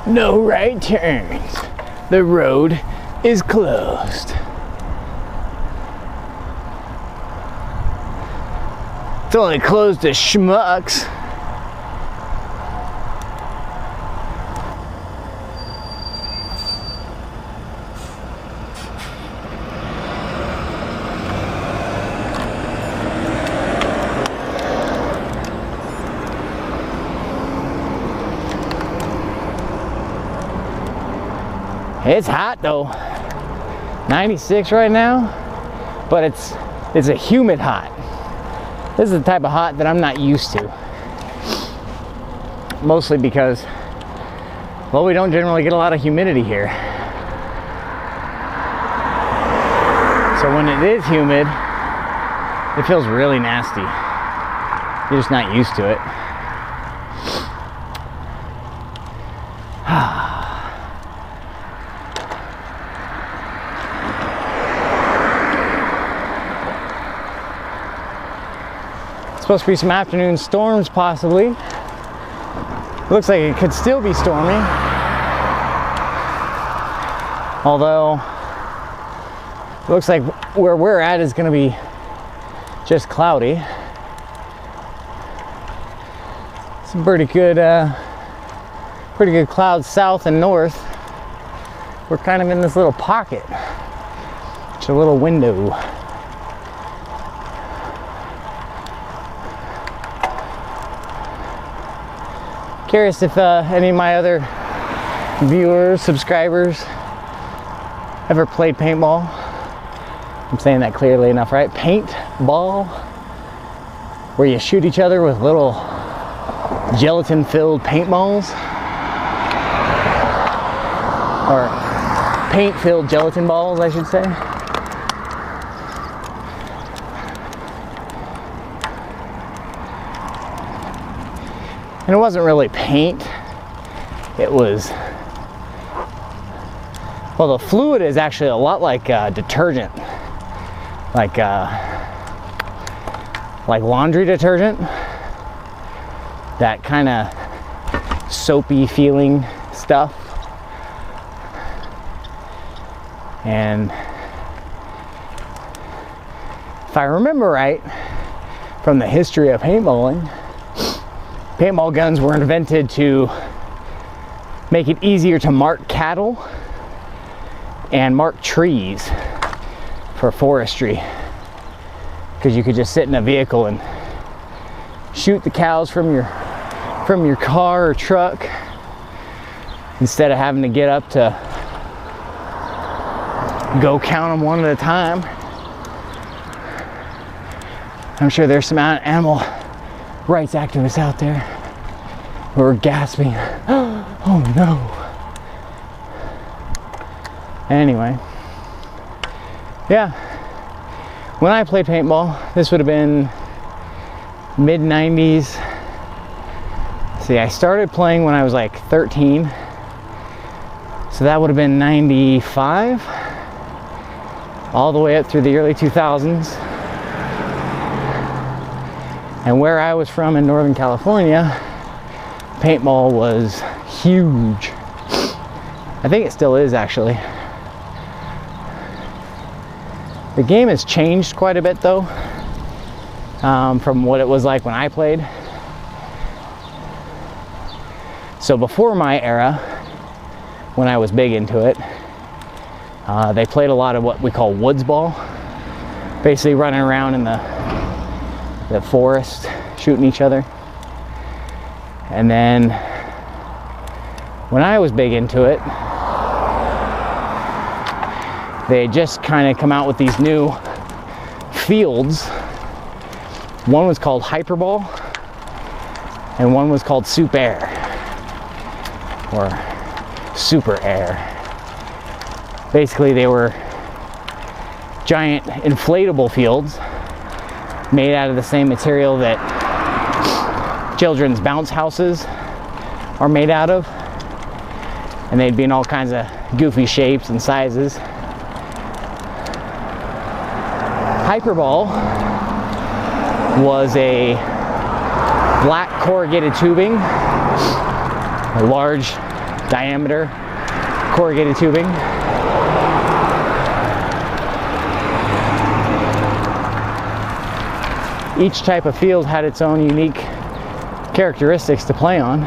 No right turns. The road is closed. It's only closed to schmucks. It's hot though, 96 right now, but it's a humid hot. This is the type of hot that I'm not used to. Mostly because, well, we don't generally get a lot of humidity here. So when it is humid, it feels really nasty. You're just not used to it. Supposed to be some afternoon storms possibly. Looks like it could still be stormy. Although, it looks like where we're at is going to be just cloudy. Some pretty good clouds south and north. We're kind of in this little pocket. It's a little window. Curious if any of my other viewers, subscribers ever played paintball. I'm saying that clearly enough, right? Paintball, where you shoot each other with little gelatin-filled paintballs, or paint-filled gelatin balls, I should say. And it wasn't really paint, it was, well, the fluid is actually a lot like detergent, like laundry detergent, that kind of soapy feeling stuff. And if I remember right from the history of paintballing, paintball guns were invented to make it easier to mark cattle and mark trees for forestry, because you could just sit in a vehicle and shoot the cows from your car or truck instead of having to get up to go count them one at a time. I'm sure there's some animal rights activists out there who are gasping, oh no. Anyway, yeah, when I played paintball, this would have been mid-90s. See, I started playing when I was like 13, so that would have been 95, all the way up through the early 2000s. And where I was from in Northern California, paintball was huge. I think it still is, actually. The game has changed quite a bit though, from what it was like when I played. So before my era, when I was big into it, they played a lot of what we call woods ball. Basically running around in the forest shooting each other. And then when I was big into it, they had just kind of come out with these new fields. One was called Hyperball and one was called Soup Air, or Super Air. Basically they were giant inflatable fields made out of the same material that children's bounce houses are made out of, and they'd be in all kinds of goofy shapes and sizes. Hyperball was a black corrugated tubing, a large diameter corrugated tubing. Each type of field had its own unique characteristics to play on.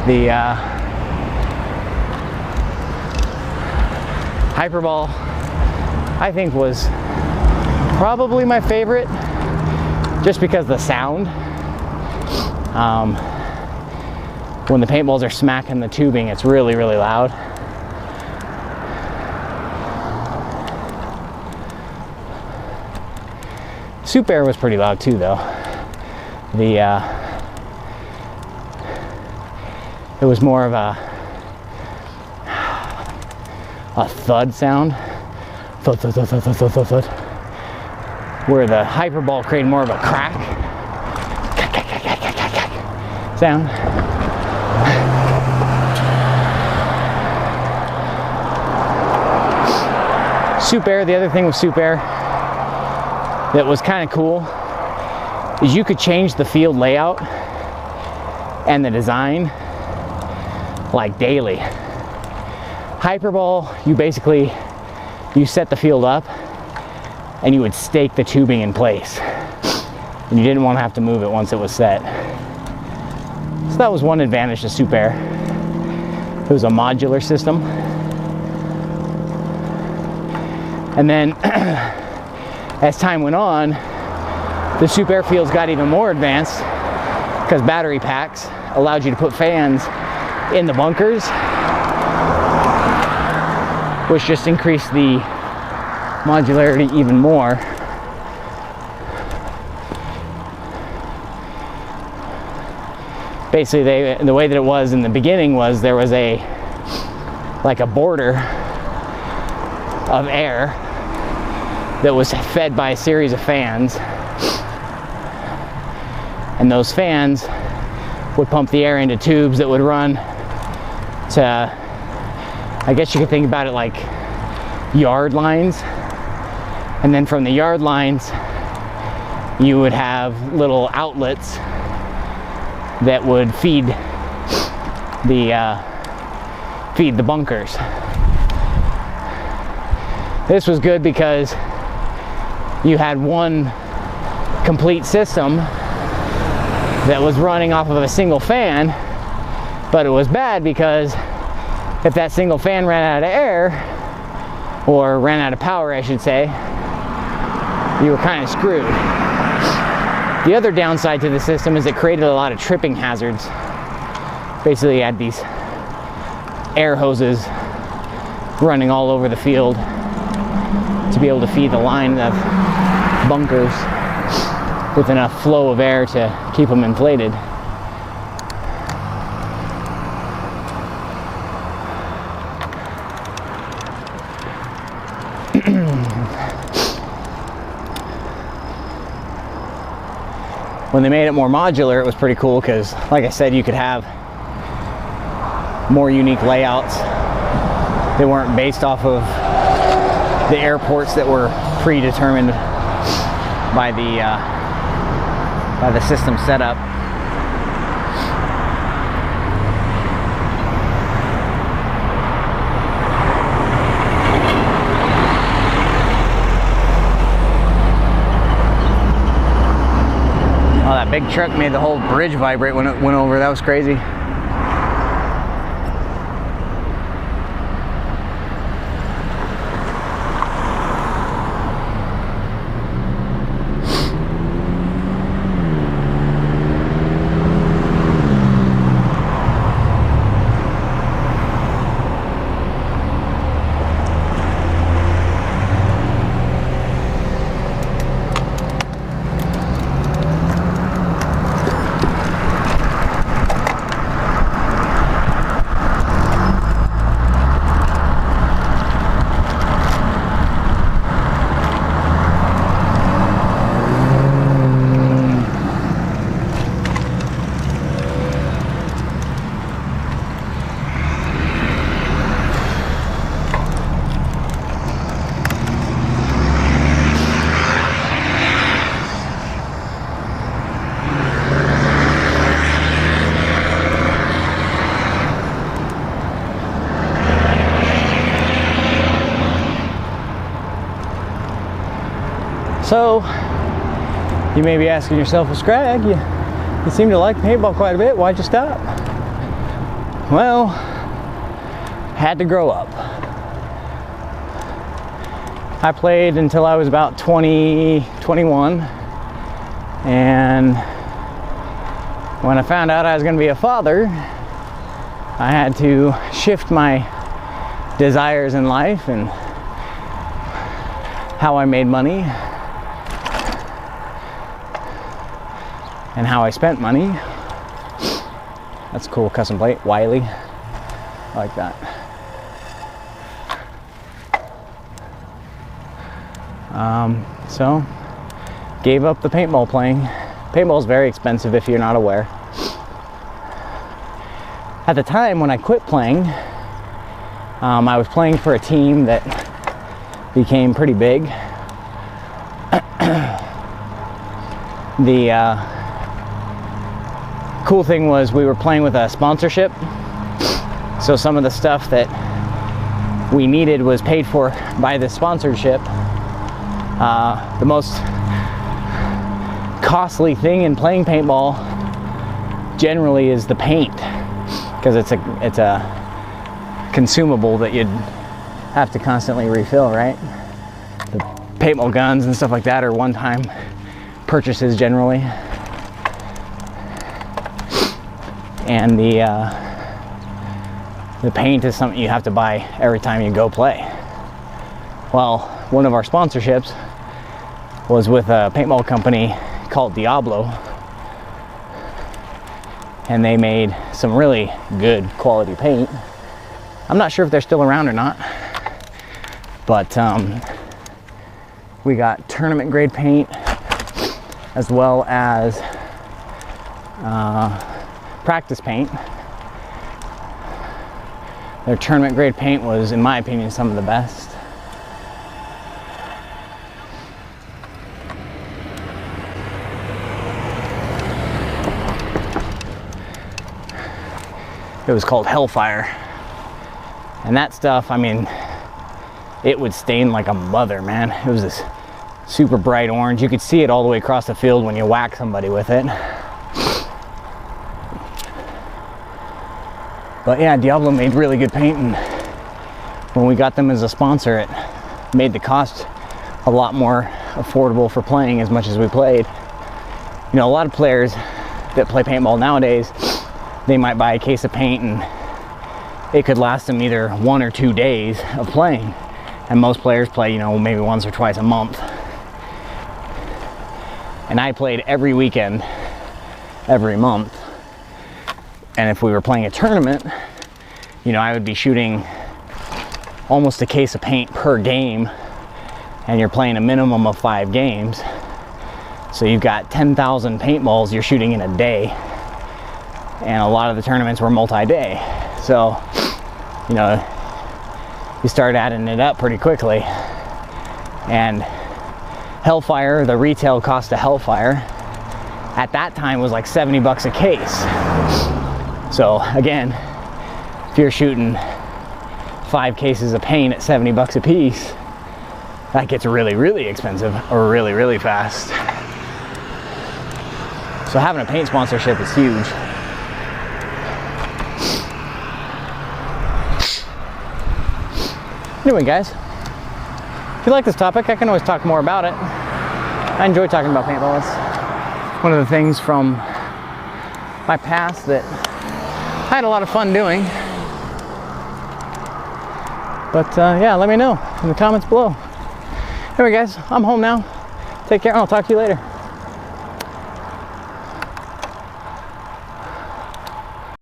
The Hyperball, I think, was probably my favorite, just because the sound. When the paintballs are smacking the tubing, it's really, really loud. Soup Air was pretty loud too, though. It was more of a thud sound, thud, thud, thud, thud, thud, thud, thud, thud. Where the Hyperball created more of a crack sound. Soup Air, the other thing with Soup Air that was kind of cool is you could change the field layout and the design like daily. Hyperball, you set the field up and you would stake the tubing in place, and you didn't want to have to move it once it was set. So that was one advantage to Soup Air. It was a modular system. And then as time went on, the Soup Air fields got even more advanced because battery packs allowed you to put fans in the bunkers, which just increased the modularity even more. Basically, the way that it was in the beginning was there was a border of air that was fed by a series of fans, and those fans would pump the air into tubes that would run to, I guess you could think about it like yard lines, and then from the yard lines you would have little outlets that would feed the bunkers. This was good because you had one complete system that was running off of a single fan, but it was bad because if that single fan ran out of air, or ran out of power, I should say, you were kind of screwed. The other downside to the system is it created a lot of tripping hazards. Basically, you had these air hoses running all over the field to be able to feed the line of bunkers with enough flow of air to keep them inflated. When they made it more modular, it was pretty cool because, like I said, you could have more unique layouts. They weren't based off of the airports that were predetermined by the system setup. Oh, that big truck made the whole bridge vibrate when it went over. That was crazy. So, you may be asking yourself, well, Scrag, you seem to like paintball quite a bit. Why'd you stop? Well, had to grow up. I played until I was about 20, 21. And when I found out I was going to be a father, I had to shift my desires in life and how I made money and how I spent money. That's a cool custom plate, Wiley. I like that. So, gave up the paintball playing. Paintball is very expensive if you're not aware. At the time when I quit playing, I was playing for a team that became pretty big. The cool thing was we were playing with a sponsorship, so some of the stuff that we needed was paid for by the sponsorship. The most costly thing in playing paintball generally is the paint, because it's a consumable that you'd have to constantly refill, right? The paintball guns and stuff like that are one-time purchases generally, and the paint is something you have to buy every time you go play. Well, one of our sponsorships was with a paintball company called Diablo, and they made some really good quality paint. I'm not sure if they're still around or not, but we got tournament grade paint as well as practice paint. Their tournament grade paint was, in my opinion, some of the best. It was called Hellfire. And that stuff, I mean, it would stain like a mother, man. It was this super bright orange. You could see it all the way across the field when you whack somebody with it. But yeah, Diablo made really good paint, and when we got them as a sponsor, it made the cost a lot more affordable for playing as much as we played. You know, a lot of players that play paintball nowadays, they might buy a case of paint and it could last them either 1 or 2 days of playing. And most players play, you know, maybe once or twice a month. And I played every weekend, every month. And if we were playing a tournament, you know, I would be shooting almost a case of paint per game, and you're playing a minimum of 5 games. So you've got 10,000 paintballs you're shooting in a day. And a lot of the tournaments were multi-day. So, you know, you start adding it up pretty quickly. And Hellfire, the retail cost of Hellfire at that time was like 70 bucks a case. So again, if you're shooting 5 cases of paint at 70 bucks a piece, that gets really, really expensive or really, really fast. So having a paint sponsorship is huge. Anyway, guys, if you like this topic, I can always talk more about it. I enjoy talking about paintball. It's one of the things from my past that I had a lot of fun doing. But yeah, let me know in the comments below. Anyway, guys, I'm home now. Take care, and I'll talk to you later.